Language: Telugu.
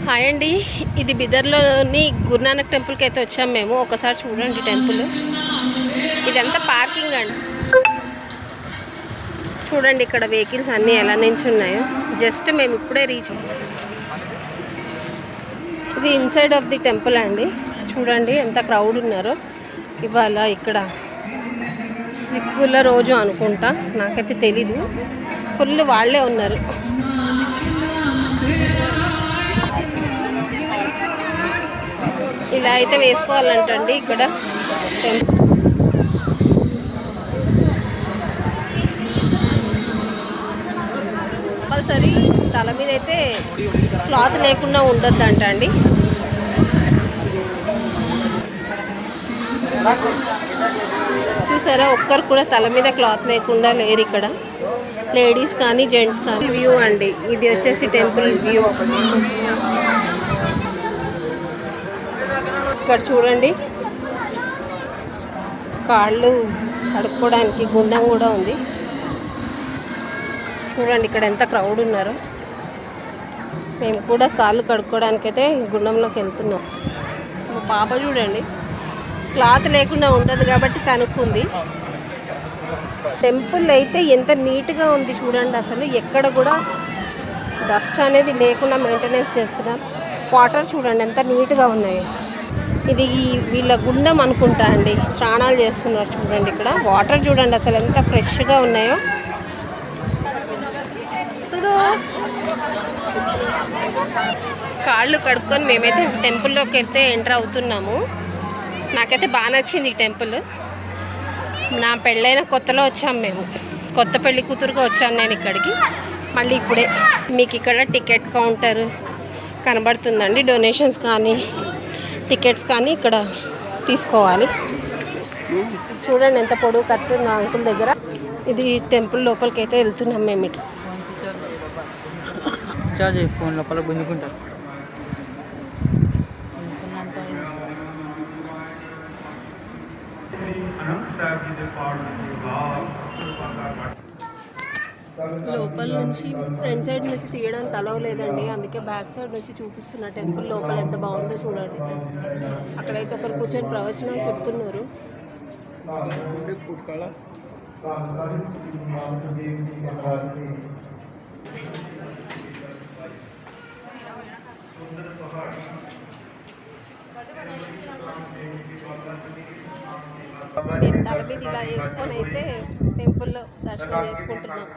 హాయ్ అండి, ఇది బిదర్లోని గురునానక్ టెంపుల్కి అయితే వచ్చాం మేము. ఒకసారి చూడండి టెంపుల్. ఇదంతా పార్కింగ్ అండి. చూడండి ఇక్కడ వెహికల్స్ అన్నీ ఎలా నించున్నాయో. జస్ట్ మేము ఇప్పుడే రీచ్. ఇది ఇన్సైడ్ ఆఫ్ ది టెంపుల్ అండి. చూడండి ఎంత క్రౌడ్ ఉన్నారో. ఇవాళ ఇక్కడ సిక్కుల రోజు అనుకుంటా, నాకైతే తెలీదు. ఫుల్ వాళ్ళే ఉన్నారు. ఇలా అయితే వేసుకోవాలంటండి ఇక్కడ కంపల్సరీ తల మీద అయితే క్లాత్ లేకుండా ఉండొద్దంట అండి. చూసారా, ఒక్కరు కూడా తల మీద క్లాత్ లేకుండా లేరు ఇక్కడ, లేడీస్ కానీ జెంట్స్ కానీ. వ్యూ అండి, ఇది వచ్చేసి టెంపుల్ వ్యూ. ఇక్కడ చూడండి, కాళ్ళు కడుక్కోవడానికి గుండం కూడా ఉంది. చూడండి ఇక్కడ ఎంత క్రౌడ్ ఉన్నారు. మేము కూడా కాళ్ళు కడుక్కోవడానికి అయితే గుండంలోకి వెళ్తున్నాం. మా పాప చూడండి, క్లాత్ లేకుండా ఉండదు కాబట్టి తనుక్కుంది. టెంపుల్ అయితే ఎంత నీట్గా ఉంది చూడండి. అసలు ఎక్కడ కూడా డస్ట్ అనేది లేకుండా మెయింటెనెన్స్ చేస్తున్నారు. వాటర్ చూడండి ఎంత నీట్గా ఉన్నాయో. ఇది వీళ్ళ గుండం అనుకుంటా అండి, స్నానాలు చేస్తున్నారు. చూడండి ఇక్కడ వాటర్ చూడండి అసలు ఎంత ఫ్రెష్గా ఉన్నాయో. కాళ్ళు కడుక్కొని మేమైతే టెంపుల్లోకి అయితే ఎంటర్ అవుతున్నాము. నాకైతే బాగా నచ్చింది ఈ టెంపుల్. నా పెళ్ళైన కొత్తలో వచ్చాము మేము. కొత్త పెళ్లి కూతురుగా వచ్చాను నేను ఇక్కడికి. మళ్ళీ ఇప్పుడే మీకు ఇక్కడ టికెట్ కౌంటర్ కనబడుతుందండి. డొనేషన్స్ కానీ టికెట్స్ కానీ ఇక్కడ తీసుకోవాలి. చూడండి ఎంత పొడవు కత్తుందో అంకుల్ దగ్గర. ఇది టెంపుల్ లోపలికి అయితే వెళ్తున్నాం మేము. ఇట్లా ఫోన్ లోపల గుంజుకుంటారు. లోపల నుంచి ఫ్రంట్ సైడ్ నుంచి తీయడానికి అలవ్ లేదండి, అందుకే బ్యాక్ సైడ్ నుంచి చూపిస్తున్నా. టెంపుల్ లోపల ఎంత బాగుందో చూడండి. అక్కడైతే ఒకరు కూర్చొని ప్రవచనాలు చెప్తున్నారు. మేము తల మీద ఇలా వేసుకొని అయితే టెంపుల్లో దర్శనం చేసుకుంటున్నాం.